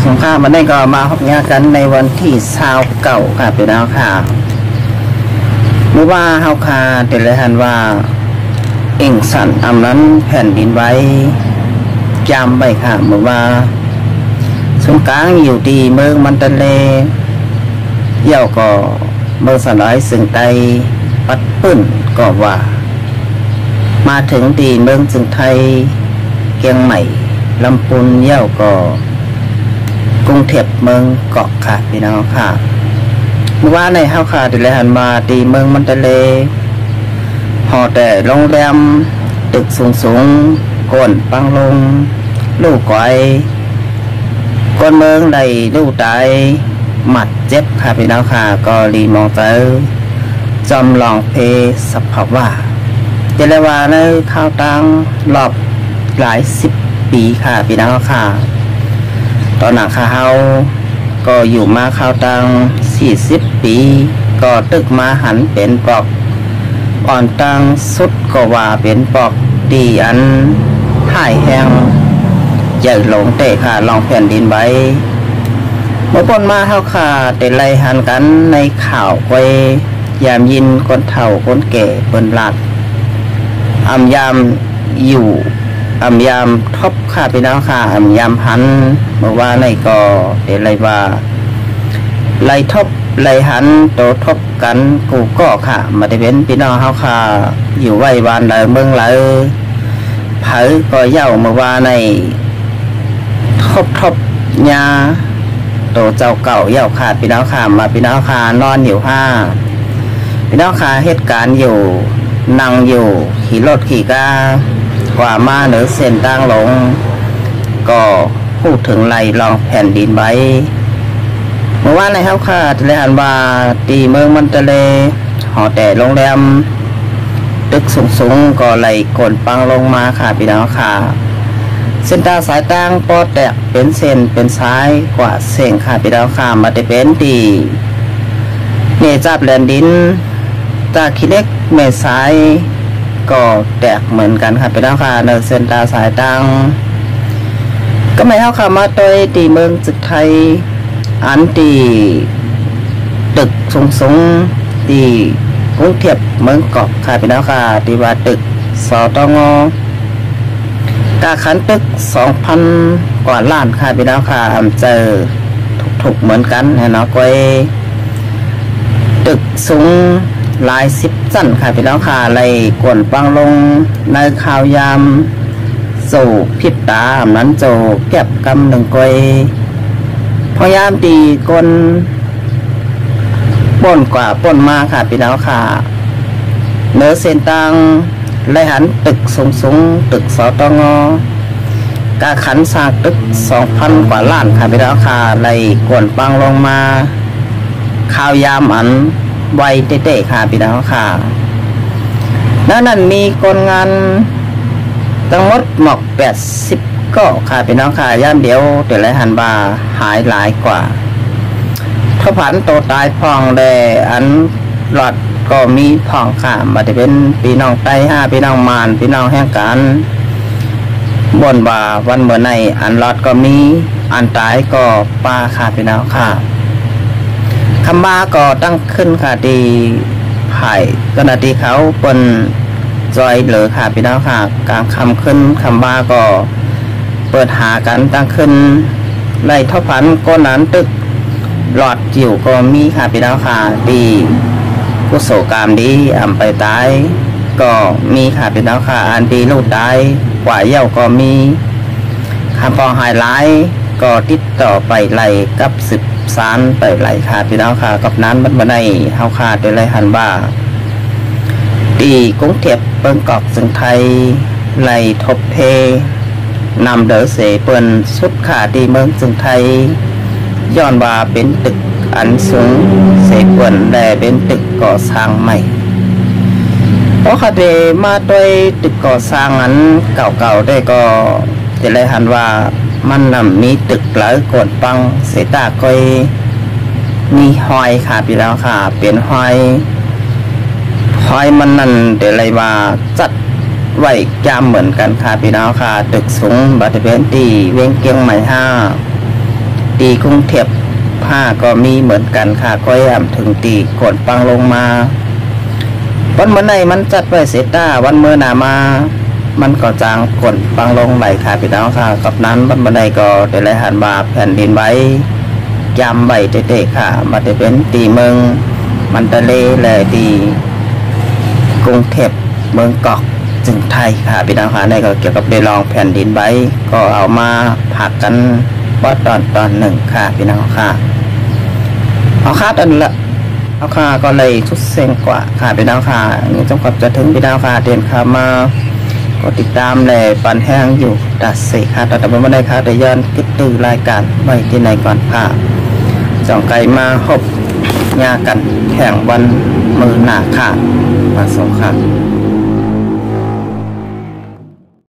สงครามมันได้ก็มาพบกันในวันที่29ค่ะพี่น้องค่ะเมื่อว่าเฮาคาแต่ละหันว่าเอ็งสันอำนั้นแผ่นดินไว้จำไว้ค่ะเมื่อว่าสงกลางอยู่ดีเมืองมันตะเลเย่าก็เมืองสลายสึงไตปัดปื้นก็ว่ามาถึงตีเมืองจึงไทยเกียงใหม่ลำพูนเย่าก็กรุงเทพเมืองเกาะค่ะพี่น้องค่ะเมื่อวานในเฮาค่ะดิเลหันมาตีเมืองมันตะเลหอแต่โรงแรมตึกสูงก้นปังลงลูกก้อยก้นเมืองใดลูกตายหมัดเจ็บค่ะพี่น้องค่ะก็รีมองเจอจอมลองเพสภาวะเจริญว่าในข้าวตังรอบหลาย10 ปีค่ะพี่น้องค่ะตอนหนักค่ะเฮาก็อยู่มาข้าวตัง40 ปีก็ตึกมาหันเป็นปอกอ่อนตังสุดก็ว่าเป็นปอกดีอันถ่ายแห้งใหญ่หลงเตะค่ะลองแผ่นดินไว้เมื่อปนมาเท่าค่ะแต่ไล่หันกันในข่าวไว้ยามยินคนเฒ่าคนแก่เปิ้นหลักอำยามอยู่อำยามทบค่ะพี่น้องค่ะอำยามหันเมื่อว่าในก็แต่ไล่ว่าไล่ทบไล่หันโตทบกันกูก็ค่ะมาได้เป็นพี่น้องเฮาค่ะอยู่ไว้บ้านใดเมืองใดเผยก็เย่าเมื่อว่าในทบยาโตเจ้าเก่าเย่าขาดพี่น้องค่ะมาพี่น้องค่ะนอนอยู่ห้าพี่น้องค่ะเหตุการณ์อยู่นั่งอยู่ขี่รถขี่กากว่ามาเหนือเส้นตั้งลงก็พูดถึงไล่ลองแผ่นดินไว้เมื่อวานในเฮาค่ะทะเลหันว่าตีเมืองมันทะเลหอแต่โรงแรมตึกสูงก็ไหลกลปังลงมาค่ะพี่น้องค่ะเส้นตาสายตั้งปอแตกเป็นเส้นเป็นซ้ายกว่าเส้นค่ะพี่น้องค่ะมาได้เป็นตีเนจับแลนดินตาขี้เล็กเมสายก็แตกเหมือนกันค่ะพี่น้องค่ะในเส้นตาสายตั้งก็ไม่เท่าค่ะมาโดยตีเมืองจึกไทยอันตีตึกสูงตีกรุงเทพเมืองเกาะค่ะพี่น้องค่ะตีว่าตึกสตงกาขันตึก 2,000 กว่าล้านค่ะพี่น้องค่ะเจอถูกเหมือนกันนะเนาะก้อยตึกสูงหลาย10 ชั้นค่ะพี่น้องค่ะไล่กวนปังลงในข่าวยามสู่พิษตานั้นโจแก็บกำหนึ่งก้อยพยายามตีก้นป่นกว่าป่นมาค่ะพี่น้องค่ะเนื้อเส้นตังไล่หันตึกสูงตึกสตงกาขันสร้างตึก 2,000 กว่าล้านค่ะพี่น้องค่ะไล่กวนปังลงมาข่าวยามอันไวเตะค่ะพี่น้องค่ะนั่นมีคนงานทั้งหมดหมอก80ก็ค่ะพี่น้องค่ะย่ามเดียวแต่ละหันบาหายหลายกว่าถ้าผันโตตายพองแดอันหลอดก็มีพองค่ะมาจะเป็นพี่น้องไต้5พี่น้องมานพี่น้องแห่งกันบนบ่าวันเมื่อในอันหลอดก็มีอันตายก็ปลาค่ะพี่น้องค่ะคำบาก็ตั้งขึ้นค่ะดีไผ่กนาทีเขาปนจอยเหลือค่ะพี่น้องค่ะกลางคำขึ้นคำบาก็เปิดหากันตั้งขึ้นไล่ท่อพันก้นนั้นตึกหลอดจิ๋วก็มีค่ะพี่น้องค่ะดีกุศลกรรมดีไปตายก็มีค่ะพี่น้องค่ะอันดีลูกตายกว่าเย่าก็มีคำพอหายหลายก็ติดต่อไปไล่กับ13ไปไล่ค่ะพี่น้องค่ะกับนั้นมันมาในเฮาค่ะได้ไล่หันบ้าดีกรุงเทพเปิ้งกอกจึงไทยไล่ทบเพนำเดอเสเปิ้นสุดขาดีเมืองจึงไทยย้อนว่าเป็นตึกอันสูงเสเปิ้นแต่เป็นตึกก่อสร้างใหม่เพราะคดีมาโดยตึกก่อสร้างอันเก่าๆได้ก็จะเลยหันว่ามันนำมีตึกหลายกดปังเสตาก้อยมีหอยค่ะพี่น้องค่ะเป็นหอยมันนั่นแต่เลยว่าจัดไว้จามเหมือนกันค่ะพี่น้องค่ะตึกสูงบัตรเป็นตีเวียงเกียงใหม่5 ตีกรุงเทพผ้าก็มีเหมือนกันค่ะก็แยมถึงตีกดปังลงมาวันเมื่อไหนมันจัดไว้เสร็จวันเมื่อหนามามันก็จางกดปังลงไหลค่ะพี่น้องค่ะกับนั้นวันเมื่อไหนก็ได้ไหลหันบาแผ่นดินไว้ยำใบเตะๆค่ะมาจะเป็นตีเมืองมันทะเลเลยตีกรุงเทพเมืองเกาะจึงไทยค่ะพี่น้องค่ะในก็เกี่ยวกับเรื่องแผ่นดินไว้ก็เอามาผักกันว่าตอนหนึ่งค่ะพี่น้องค่ะเอาค่าตันละเอาค่าก็เลยชุดเซ็งกว่าค่ะพี่น้องค่ะนี่จงกับจะถึงพี่น้องค่ะเดินค่ะมาก็ติดตามเลยปันแห้งอยู่ตัดสิค่ะแต่ไม่ได้ค่ะแต่ย้อนคิดตื่นรายการไว้ที่ไหนก่อนค่ะจองไก่มาหบยากันแข่งวันมือหนาค่ะมาส่งค่ะ